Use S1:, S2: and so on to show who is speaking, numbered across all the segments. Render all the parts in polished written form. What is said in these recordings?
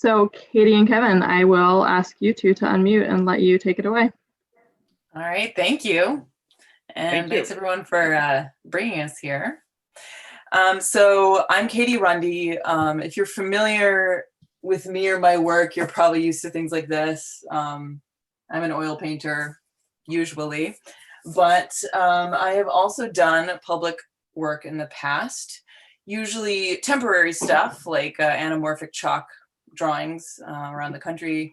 S1: So Katie and Kevin, I will ask you two to unmute and let you take it away.
S2: All right, thank you. And
S3: Thanks
S2: everyone for bringing us here. So I'm Katie Rundy. If you're familiar with me or my work, you're probably used to things like this. I'm an oil painter, usually, but I have also done public work in the past, usually temporary stuff like anamorphic chalk drawings around the country,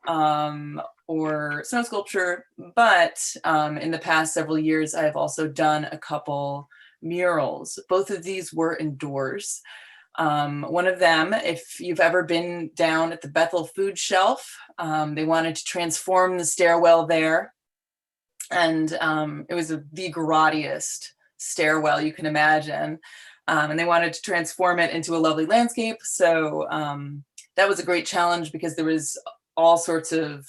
S2: or snow sculpture. But in the past several years, I've also done a couple murals. Both of these were indoors. One of them, if you've ever been down at the Bethel food shelf, they wanted to transform the stairwell there. And it was the grottiest stairwell you can imagine. And they wanted to transform it into a lovely landscape. So that was a great challenge because there was all sorts of,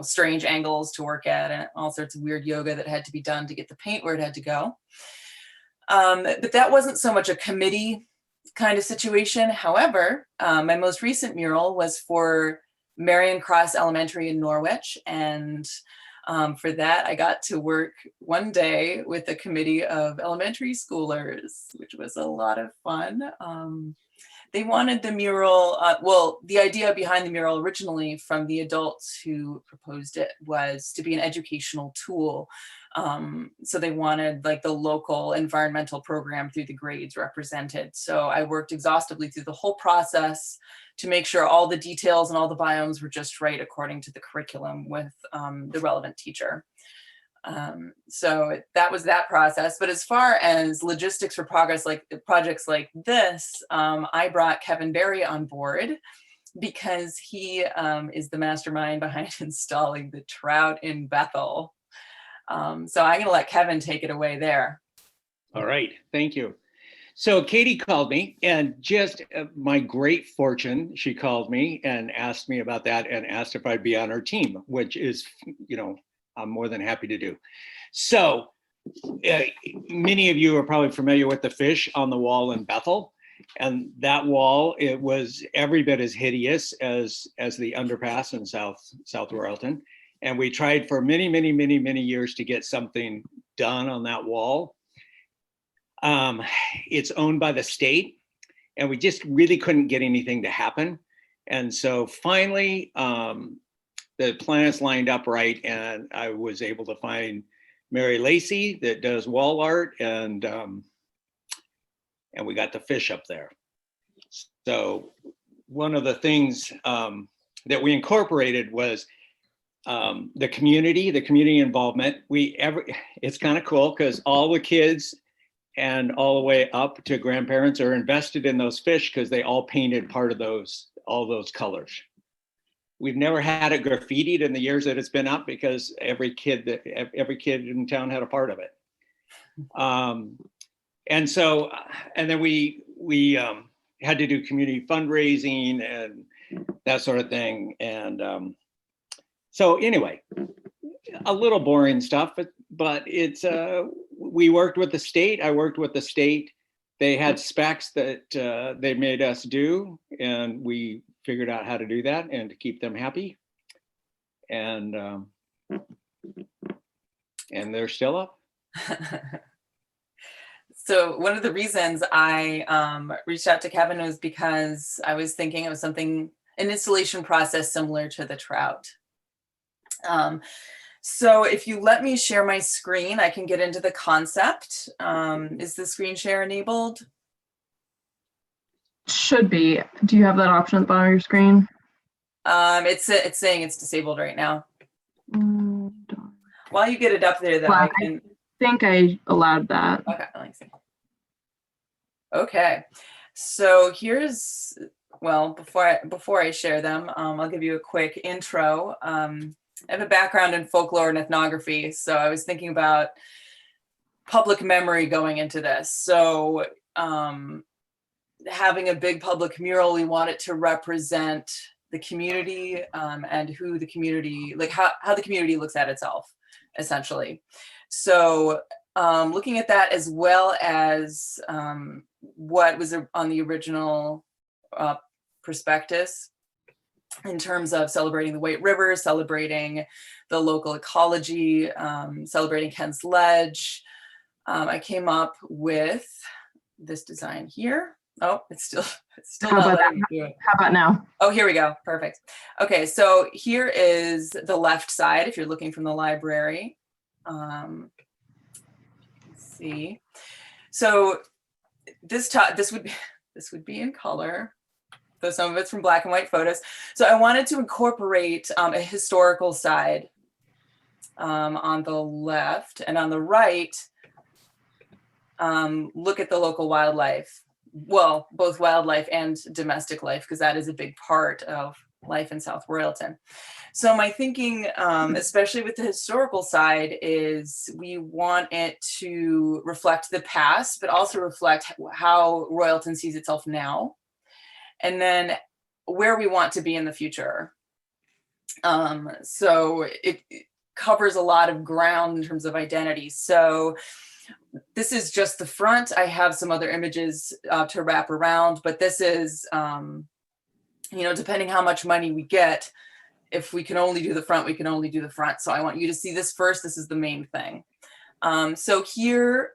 S2: strange angles to work at and all sorts of weird yoga that had to be done to get the paint where it had to go. But that wasn't so much a committee kind of situation. However, my most recent mural was for Marion Cross Elementary in Norwich. And for that, I got to work one day with a committee of elementary schoolers, which was a lot of fun. They wanted the mural, the idea behind the mural originally from the adults who proposed it was to be an educational tool. So they wanted like the local environmental program through the grades represented. So I worked exhaustively through the whole process to make sure all the details and all the biomes were just right according to the curriculum with the relevant teacher. So that was that process. But as far as logistics for projects like this, I brought Kevin Berry on board because he is the mastermind behind installing the trout in Bethel. So I'm going to let Kevin take it away there.
S3: All right, thank you. So Katie called me, and just my great fortune, she called me and asked me about that and asked if I'd be on her team, which is, I'm more than happy to do. So many of you are probably familiar with the fish on the wall in Bethel. And that wall, it was every bit as hideous as the underpass in South Royalton. And we tried for many, many, many, many years to get something done on that wall. It's owned by the state, and we just really couldn't get anything to happen. And so finally, the planets lined up right, and I was able to find Mary Lacey that does wall art, and we got the fish up there. So one of the things that we incorporated was the community involvement. It's kind of cool because all the kids and all the way up to grandparents are invested in those fish because they all painted part of all those colors. We've never had it graffitied in the years that it's been up because every kid in town had a part of it. And then we had to do community fundraising and that sort of thing. And so anyway, a little boring stuff, but it's we worked with the state. I worked with the state. They had specs that they made us do, and we figured out how to do that and to keep them happy. And they're still up.
S2: So one of the reasons I reached out to Kevin was because I was thinking of an installation process similar to the trout. So if you let me share my screen, I can get into the concept. Is the screen share enabled?
S1: Should be. Do you have that option at the bottom of your screen?
S2: It's saying it's disabled right now. While you get it up there, though,
S1: well, I think I allowed that.
S2: Okay, let me see. Okay, so before I share them, I'll give you a quick intro. I have a background in folklore and ethnography, so I was thinking about public memory going into this. So having a big public mural, we want it to represent the community and who the community, like how the community looks at itself, essentially. So looking at that as well as what was on the original prospectus. in terms of celebrating the White River, celebrating the local ecology, celebrating Kent's Ledge. I came up with this design here. Oh, it's still not letting me do it.
S1: How about now?
S2: Oh, here we go. Perfect. Okay, so here is the left side if you're looking from the library. Let's see. So this would be in color, though some of it's from black and white photos. So I wanted to incorporate a historical side on the left, and on the right, look at the local wildlife. Well, both wildlife and domestic life, because that is a big part of life in South Royalton. So my thinking, especially with the historical side, is we want it to reflect the past, but also reflect how Royalton sees itself now, and then where we want to be in the future. So it covers a lot of ground in terms of identity. So this is just the front. I have some other images to wrap around, but this is, depending how much money we get, if we can only do the front, we can only do the front. So I want you to see this first. This is the main thing. So here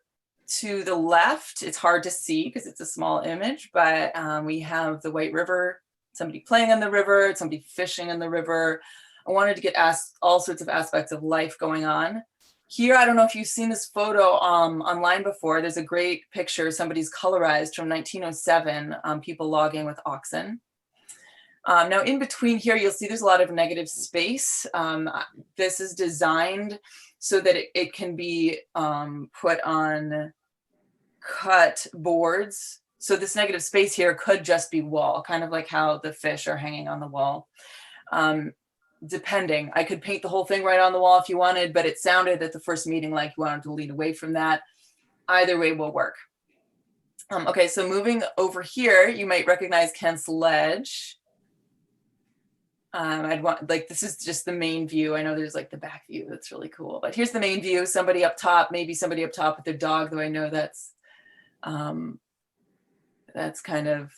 S2: to the left, it's hard to see because it's a small image, but we have the White River, somebody playing on the river, somebody fishing in the river. I wanted to get all sorts of aspects of life going on. Here, I don't know if you've seen this photo online before. There's a great picture somebody's colorized from 1907, people logging with oxen. Now in between here, you'll see there's a lot of negative space. This is designed so that it can be put on cut boards. So this negative space here could just be wall, kind of like how the fish are hanging on the wall. Depending, I could paint the whole thing right on the wall if you wanted, but it sounded at the first meeting like you wanted to lean away from that. Either way will work. Okay, so moving over here, you might recognize Kent's Ledge. This is just the main view. I know there's like the back view that's really cool, but here's the main view. Somebody up top, maybe somebody up top with their dog, though I know that's kind of,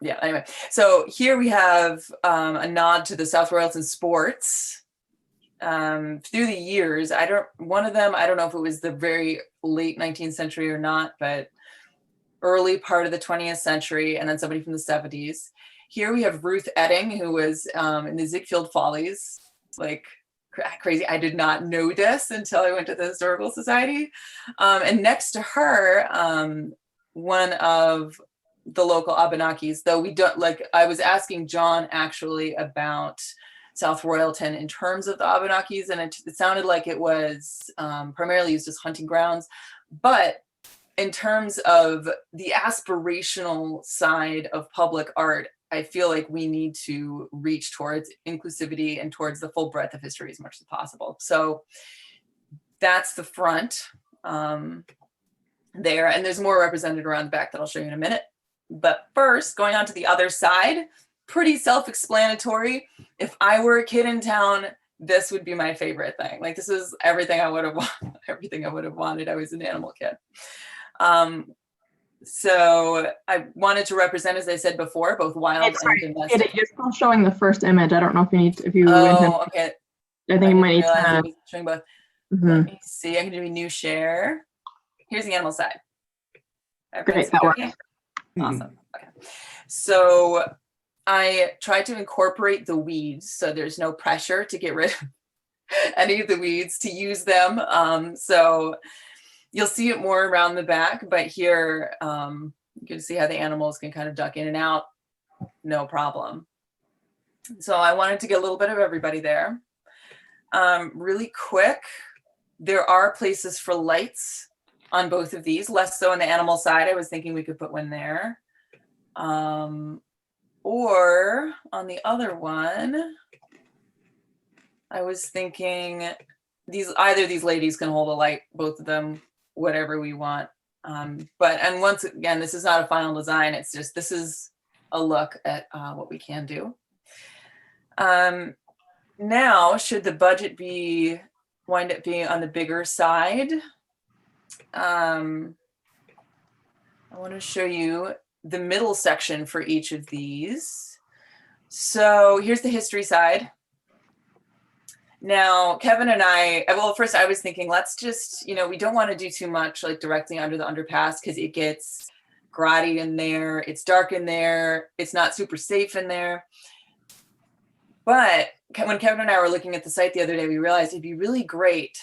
S2: yeah, anyway. So here we have a nod to the South Royalton sports. Through the years, one of them, I don't know if it was the very late 19th century or not, but early part of the 20th century, and then somebody from the 70s. Here we have Ruth Edding, who was in the Ziegfeld Follies, like crazy. I did not know this until I went to the Historical Society. And next to her, one of the local Abenakis, though we don't, I was asking John actually about South Royalton in terms of the Abenakis, and it sounded like it was primarily used as hunting grounds. But in terms of the aspirational side of public art, I feel like we need to reach towards inclusivity and towards the full breadth of history as much as possible. So that's the front there, and there's more represented around the back that I'll show you in a minute. But first, going on to the other side, pretty self-explanatory. If I were a kid in town, this would be my favorite thing. Like, this is everything I would have wanted, everything I would have wanted. I was an animal kid. So I wanted to represent, as I said before, both wild and domestic.
S1: You're still showing the first image. I don't know if you need to,
S2: okay.
S1: I think you might need to.
S2: Showing both. Let me see. I can do a new share. Here's the animal side.
S1: Great, that works.
S2: Awesome. Okay. So I tried to incorporate the weeds, so there's no pressure to get rid of any of the weeds, to use them. So you'll see it more around the back, but here you can see how the animals can kind of duck in and out, no problem. So I wanted to get a little bit of everybody there. Really quick, there are places for lights on both of these, less so on the animal side. I was thinking we could put one there. Or on the other one, I was thinking either these ladies can hold a light, both of them, whatever we want. And once again, this is not a final design. It's just, this is a look at what we can do. Now, should the budget wind up being on the bigger side, I want to show you the middle section for each of these. So here's the history side. Now, Kevin and I, well, first I was thinking, let's just, we don't want to do too much like directly under the underpass because it gets grotty in there. It's dark in there. It's not super safe in there. But when Kevin and I were looking at the site the other day, we realized it'd be really great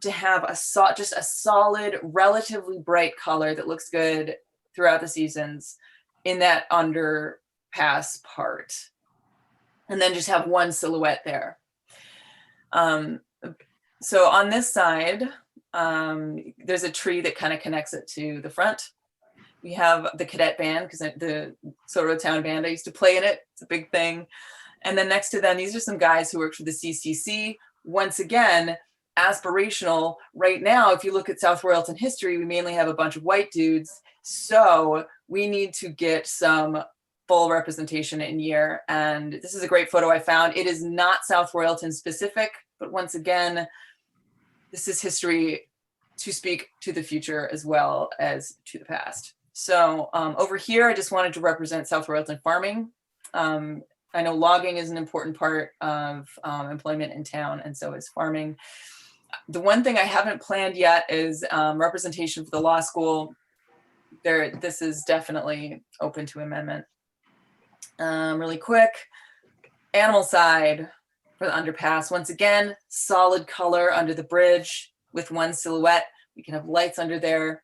S2: to have just a solid, relatively bright color that looks good throughout the seasons in that underpass part. And then just have one silhouette there. So on this side, there's a tree that kind of connects it to the front. We have the cadet band, because the South Royalton Town Band, I used to play in it. It's a big thing. And then next to them, these are some guys who work for the CCC. Once again, aspirational. Right now, if you look at South Royalton history, we mainly have a bunch of white dudes. So we need to get some full representation in year. And this is a great photo I found. It is not South Royalton specific, but once again, this is history to speak to the future as well as to the past. So over here, I just wanted to represent South Royalton farming. I know logging is an important part of employment in town, and so is farming. The one thing I haven't planned yet is representation for the law school. This is definitely open to amendment. Really quick, animal side for the underpass. Once again, solid color under the bridge with one silhouette. We can have lights under there,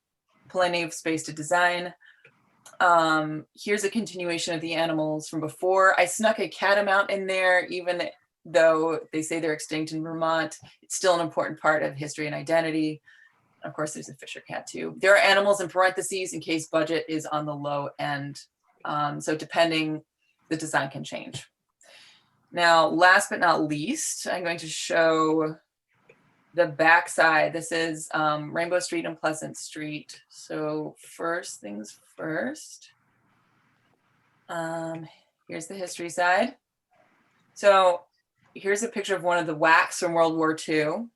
S2: plenty of space to design. Here's a continuation of the animals from before. I snuck a catamount in there, even though they say they're extinct in Vermont. It's still an important part of history and identity. Of course, there's a fisher cat too. There are animals in parentheses in case budget is on the low end. So depending, the design can change. Now, last but not least, I'm going to show the back side. This is Rainbow Street and Pleasant Street. So first things first, here's the history side. So here's a picture of one of the WACs from World War II,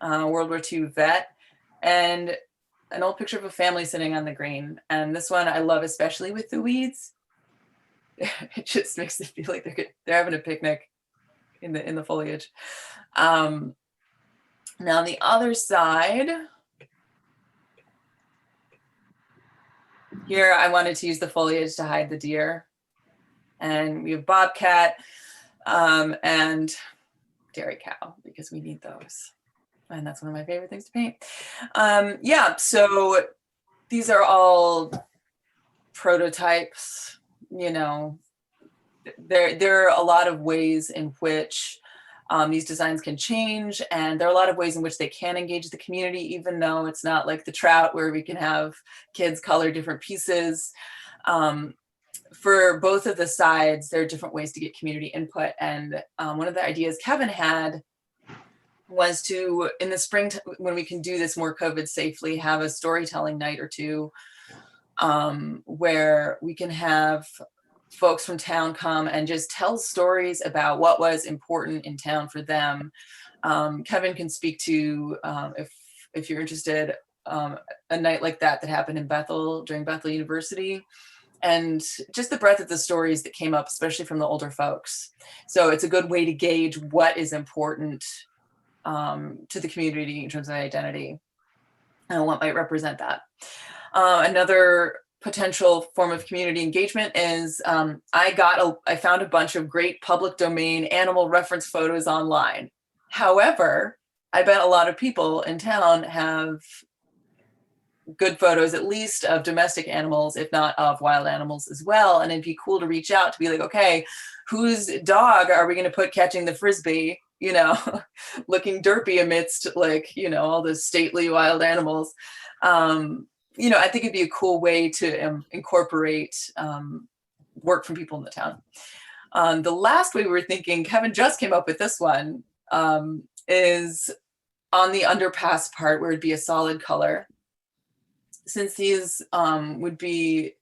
S2: World War II vet, and an old picture of a family sitting on the green. And this one I love, especially with the weeds. It just makes it feel like they're having a picnic in the foliage. Now on the other side, here I wanted to use the foliage to hide the deer. And we have bobcat and dairy cow, because we need those. And that's one of my favorite things to paint. Yeah, so these are all prototypes. There are a lot of ways in which these designs can change, and there are a lot of ways in which they can engage the community, even though it's not like the trout where we can have kids color different pieces. For both of the sides, there are different ways to get community input. And one of the ideas Kevin had was to, in the spring, when we can do this more COVID safely, have a storytelling night or two where we can have folks from town come and just tell stories about what was important in town for them. Kevin can speak to, if you're interested, a night like that happened in Bethel during Bethel University, and just the breadth of the stories that came up, especially from the older folks. So it's a good way to gauge what is important to the community in terms of identity and what might represent that. Another potential form of community engagement is I found a bunch of great public domain animal reference photos online. However, I bet a lot of people in town have good photos, at least of domestic animals, if not of wild animals as well. And it'd be cool to reach out to be like, okay, whose dog are we going to put catching the Frisbee, looking derpy amidst all the stately wild animals. I think it'd be a cool way to incorporate work from people in the town. The last way we were thinking, Kevin just came up with this one, is on the underpass part where it'd be a solid color. Since these would be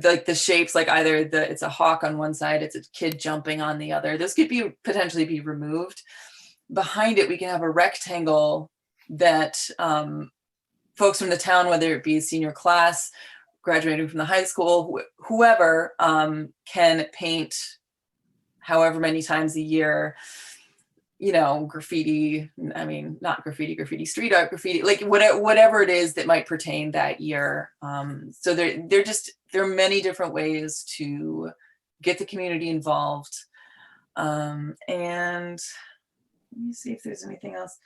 S2: like the shapes, like either it's a hawk on one side, it's a kid jumping on the other. This could potentially be removed. Behind it, we can have a rectangle that folks from the town, whether it be senior class, graduating from the high school, whoever, can paint however many times a year, graffiti, I mean, not graffiti, street art, graffiti, like whatever it is that might pertain that year. So there are many different ways to get the community involved. And let me see if there's anything else.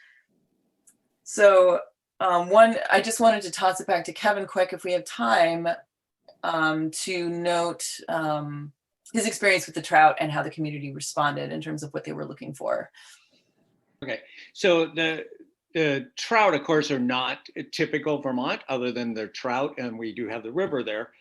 S2: So I just wanted to toss it back to Kevin quick if we have time, to note his experience with the trout and how the community responded in terms of what they were looking for.
S3: Okay, so the trout, of course, are not typical Vermont, other than the trout, and we do have the river there.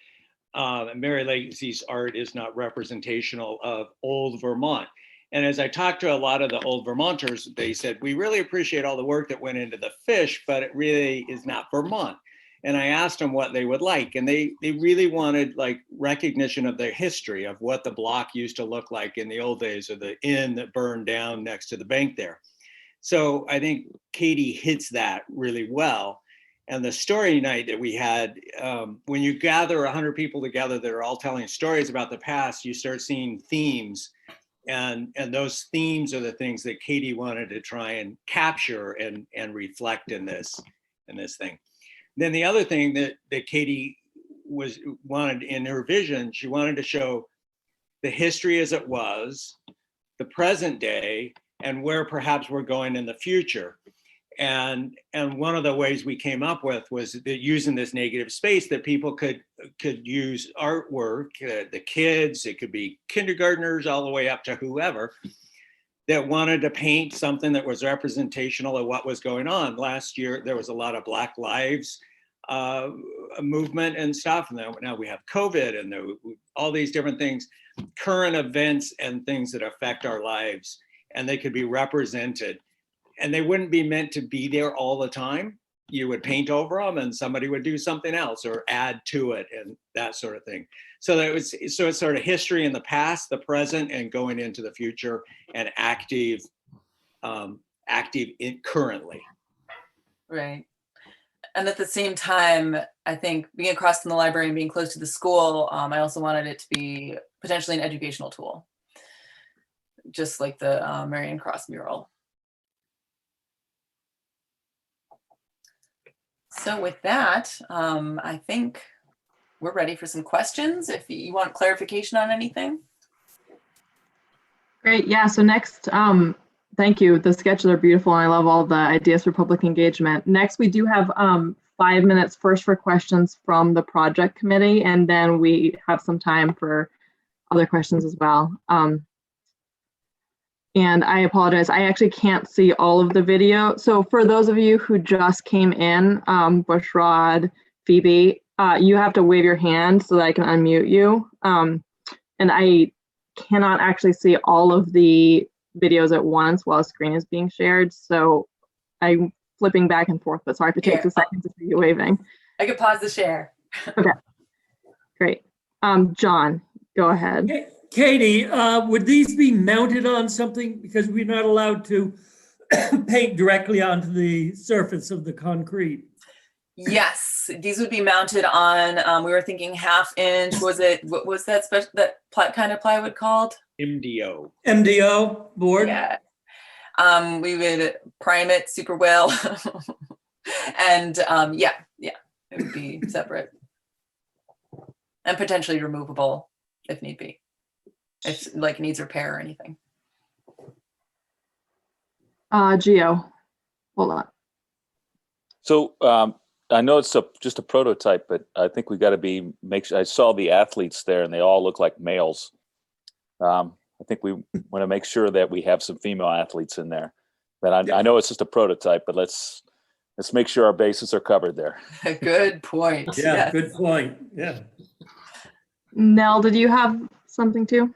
S3: Mary Lacy's art is not representational of old Vermont. And as I talked to a lot of the old Vermonters, they said, we really appreciate all the work that went into the fish, but it really is not Vermont. And I asked them what they would like, and they really wanted like recognition of their history, of what the block used to look like in the old days, or the inn that burned down next to the bank there. So I think Katie hits that really well. And the story night that we had, when you gather 100 people together that are all telling stories about the past, you start seeing themes. And those themes are the things that Katie wanted to try and capture and reflect in this thing. Then the other thing that Katie wanted in her vision, she wanted to show the history as it was, the present day, and where perhaps we're going in the future. And one of the ways we came up with was that using this negative space, that people could use artwork, the kids, it could be kindergartners all the way up to whoever, that wanted to paint something that was representational of what was going on. Last year, there was a lot of Black Lives movement and stuff. And now we have COVID and all these different things, current events and things that affect our lives, and they could be represented. And they wouldn't be meant to be there all the time. You would paint over them and somebody would do something else or add to it and that sort of thing. So it's sort of history in the past, the present, and going into the future, and active in currently.
S2: Right. And at the same time, I think being across from the library and being close to the school, I also wanted it to be potentially an educational tool, just like the Marion Cross mural. So with that, I think we're ready for some questions. If you want clarification on anything.
S1: Great. Yeah. So next, thank you. The sketches are beautiful. And I love all the ideas for public engagement. Next, we do have 5 minutes first for questions from the project committee, and then we have some time for other questions as well. And I apologize, I actually can't see all of the video. So for those of you who just came in, Bushrod, Phoebe, you have to wave your hand so that I can unmute you. And I cannot actually see all of the videos at once while a screen is being shared. So I'm flipping back and forth, but sorry if it takes a second to see you waving.
S2: I could pause the share.
S1: Okay, great. John, go ahead.
S4: Hey, Katie, would these be mounted on something? Because we're not allowed to paint directly onto the surface of the concrete.
S2: Yes, these would be mounted on, we were thinking 1/2 inch. What was that special, kind of plywood called?
S3: MDO.
S4: MDO board?
S2: Yeah. We would prime it super well. And yeah, it would be separate. And potentially removable if need be. If like needs repair or anything.
S1: Gio, hold on.
S5: So I know it's just a prototype, but I think we got to make sure. I saw the athletes there, and they all look like males. I think we want to make sure that we have some female athletes in there. But I know it's just a prototype, but let's make sure our bases are covered there.
S2: Good point.
S4: Yeah,
S2: Yes.
S4: good point. Yeah.
S1: Nell, did you have something too?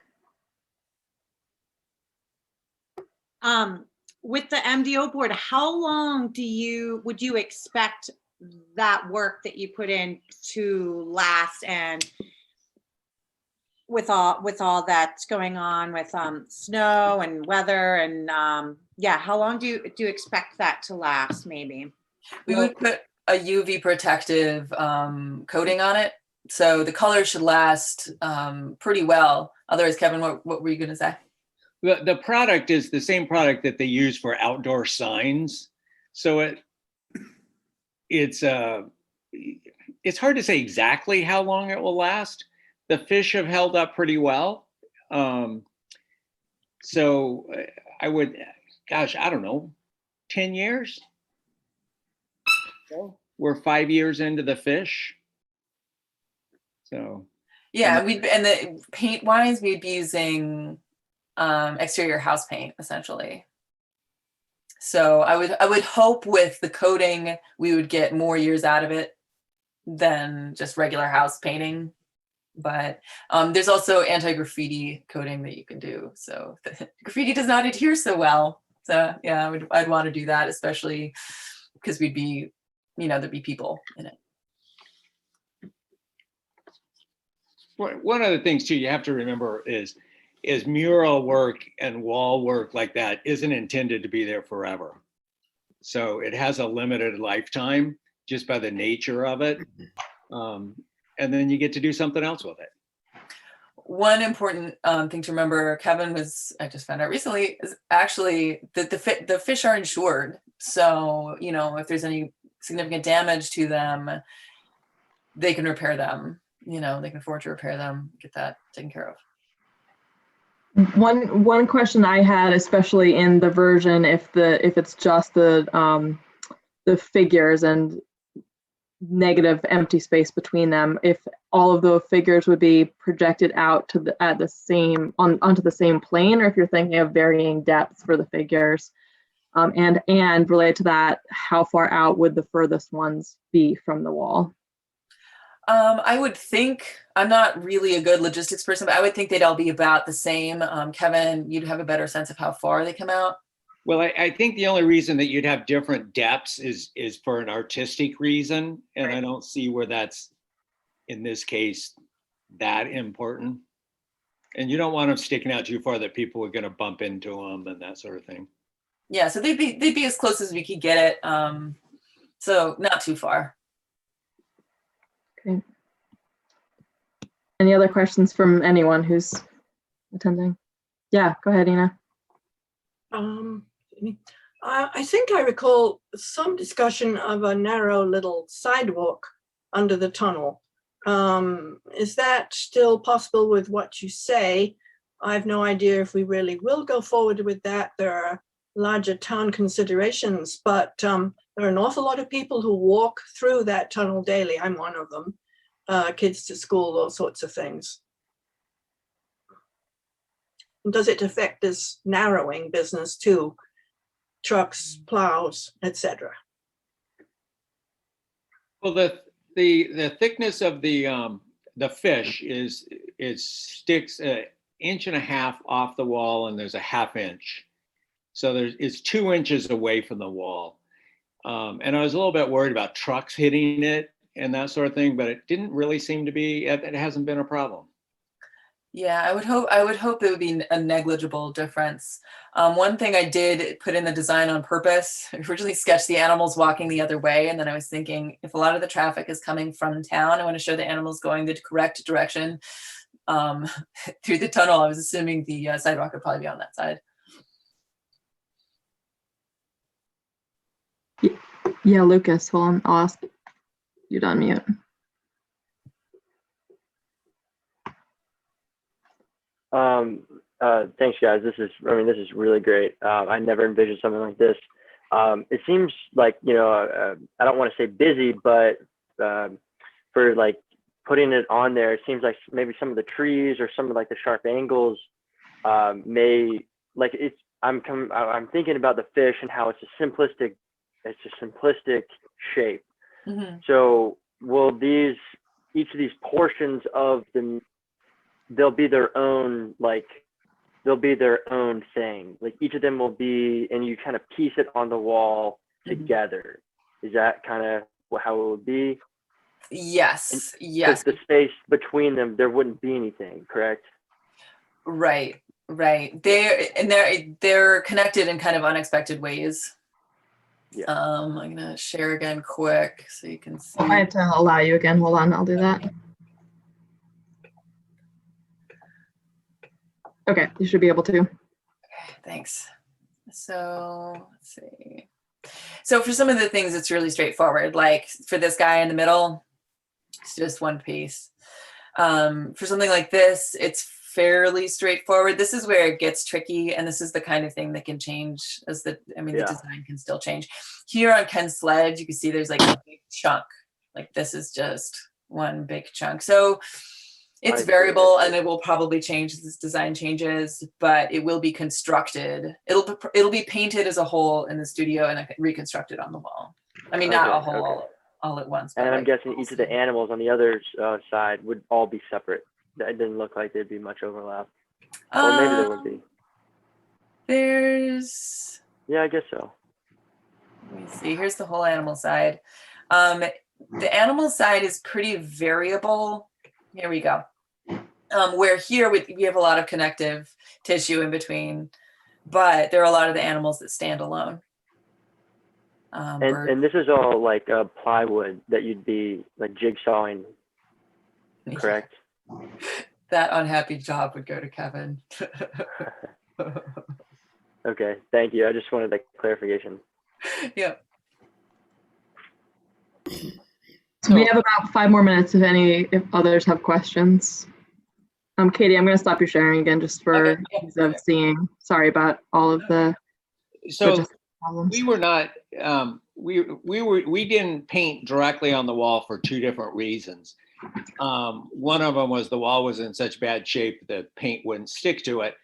S6: With the MDO board, how long would you expect that work that you put in to last? And with all that's going on with snow and weather and yeah, how long do you expect that to last? Maybe
S2: We would put a UV protective coating on it, so the color should last pretty well. Otherwise, Kevin, what were you going to say?
S3: The product is the same product that they use for outdoor signs. So it's hard to say exactly how long it will last. The fish have held up pretty well. So I would, gosh, I don't know, 10 years? So we're 5 years into the fish. So.
S2: Yeah, and the paint wise, we'd be using exterior house paint essentially. So I would hope with the coating we would get more years out of it than just regular house painting. But there's also anti-graffiti coating that you can do. So graffiti does not adhere so well. So yeah, I'd want to do that, especially because we'd be, there'd be people in it.
S3: One of the things too you have to remember is mural work and wall work like that isn't intended to be there forever. So it has a limited lifetime just by the nature of it. And then you get to do something else with it.
S2: One important thing to remember, Kevin I just found out recently, is actually that the fish are insured. So, if there's any significant damage to them, they can repair them. They can afford to repair them, get that taken care of.
S1: One question I had, especially in the version, if it's just the figures and negative empty space between them, if all of the figures would be projected out to onto the same plane, or if you're thinking of varying depths for the figures, and related to that, how far out would the furthest ones be from the wall?
S2: I would think, I'm not really a good logistics person, but I would think they'd all be about the same. Kevin, you'd have a better sense of how far they come out.
S3: Well, I think the only reason that you'd have different depths is for an artistic reason. And right. I don't see where that's, in this case, that important. And you don't want them sticking out too far that people are going to bump into them and that sort of thing.
S2: Yeah, so they'd be as close as we could get it. So not too far.
S1: Okay. Any other questions from anyone who's attending? Yeah, go ahead, Ina.
S7: I think I recall some discussion of a narrow little sidewalk under the tunnel. Is that still possible with what you say? I have no idea if we really will go forward with that. There are larger town considerations, but there are an awful lot of people who walk through that tunnel daily. I'm one of them. Kids to school, all sorts of things. And does it affect this narrowing business too? Trucks, plows, etc.
S3: Well, the thickness of the fish sticks 1.5 inches off the wall, and there's a 1/2 inch. So it's 2 inches away from the wall. And I was a little bit worried about trucks hitting it and that sort of thing, but it didn't really seem to be, it hasn't been a problem.
S2: Yeah, I would hope it would be a negligible difference. One thing I did put in the design on purpose, I originally sketched the animals walking the other way. And then I was thinking, if a lot of the traffic is coming from town, I want to show the animals going the correct direction through the tunnel. I was assuming the sidewalk would probably be on that side.
S1: Yeah, Lucas, hold on, I'll ask you to unmute.
S8: Thanks, guys. This is really great. I never envisioned something like this. It seems like, I don't want to say busy, but for like putting it on there, it seems like maybe some of the trees or some of like the sharp angles may, like it's, I'm thinking about the fish and how it's a simplistic shape. Mm-hmm. So will each of these portions of them, they'll be their own thing. Like each of them will be, and you kind of piece it on the wall together. Mm-hmm. Is that kind of how it would be?
S2: Yes.
S8: And
S2: yes.
S8: The space between them, there wouldn't be anything, correct?
S2: Right. They're connected in kind of unexpected ways. Yeah. I'm gonna share again quick so you can see.
S1: I have to allow you again. Hold on, I'll do that. Okay, you should be able to.
S2: thanks. So let's see. So for some of the things, it's really straightforward. Like for this guy in the middle, it's just one piece. For something like this, it's fairly straightforward. This is where it gets tricky, and this is the kind of thing that can change as the design can still change. Here on Ken's sledge, you can see there's like a big chunk. Like this is just one big chunk. So it's variable, and it will probably change as this design changes, but it will be constructed. It'll be painted as a whole in the studio and reconstructed on the wall. I mean, not a whole all at once.
S8: And I'm guessing each of the animals on the other side would all be separate. It didn't look like there'd be much overlap. Or maybe there would be.
S2: There's...
S8: Yeah, I guess so.
S2: Let me see. Here's the whole animal side. The animal side is pretty variable. Here we go. Where here we have a lot of connective tissue in between, but there are a lot of the animals that stand alone.
S8: And this is all like plywood that you'd be like jigsawing, correct?
S2: That unhappy job would go to Kevin.
S8: Okay, thank you. I just wanted that clarification.
S2: Yeah.
S1: So we have about 5 more minutes if others have questions. Katie, I'm going to stop you sharing again just for ease of seeing. Sorry about all of the
S3: So
S1: problems.
S3: we were not, we didn't paint directly on the wall for 2 different reasons. One of them was the wall was in such bad shape that paint wouldn't stick to it.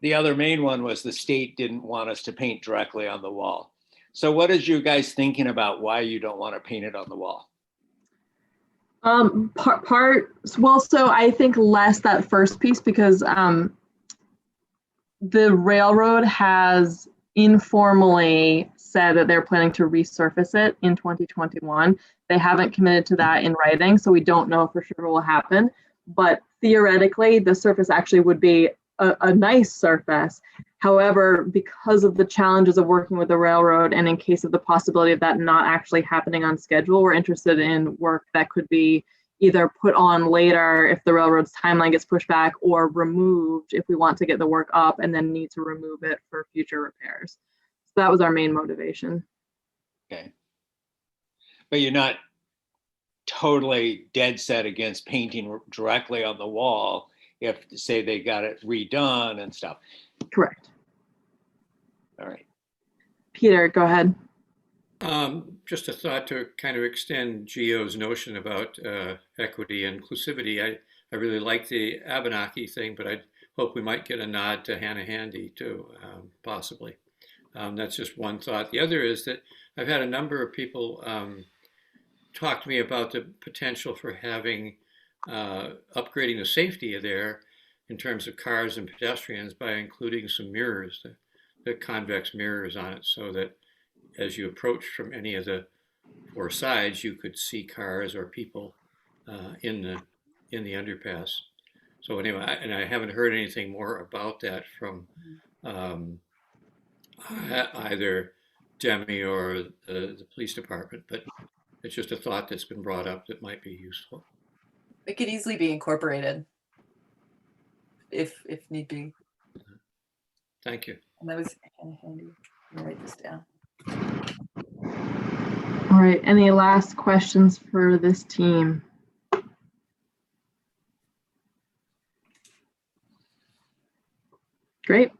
S3: The other main one was the state didn't want us to paint directly on the wall. So what is you guys thinking about why you don't want to paint it on the wall?
S1: So I think less that first piece because the railroad has informally said that they're planning to resurface it in 2021. They haven't committed to that in writing, so we don't know for sure what will happen. But theoretically, the surface actually would be a nice surface. However, because of the challenges of working with the railroad and in case of the possibility of that not actually happening on schedule, we're interested in work that could be either put on later if the railroad's timeline gets pushed back or removed if we want to get the work up and then need to remove it for future repairs. So that was our main motivation.
S3: Okay. But you're not totally dead set against painting directly on the wall if, say, they got it redone and stuff.
S1: Correct.
S3: All right.
S1: Peter, go ahead.
S9: Just a thought to kind of extend Gio's notion about equity and inclusivity. I really like the Abenaki thing, but I hope we might get a nod to Hannah Handy too, possibly. That's just one thought. The other is that I've had a number of people talk to me about the potential for having upgrading the safety there in terms of cars and pedestrians by including some mirrors, the convex mirrors on it, so that as you approach from any of the 4 sides, you could see cars or people in the underpass. So anyway, I haven't heard anything more about that from either Demi or the police department, but it's just a thought that's been brought up that might be useful.
S2: It could easily be incorporated if need be.
S9: Thank you.
S2: And that was handy. Let me write this down.
S1: All right, any last questions for this team? Great.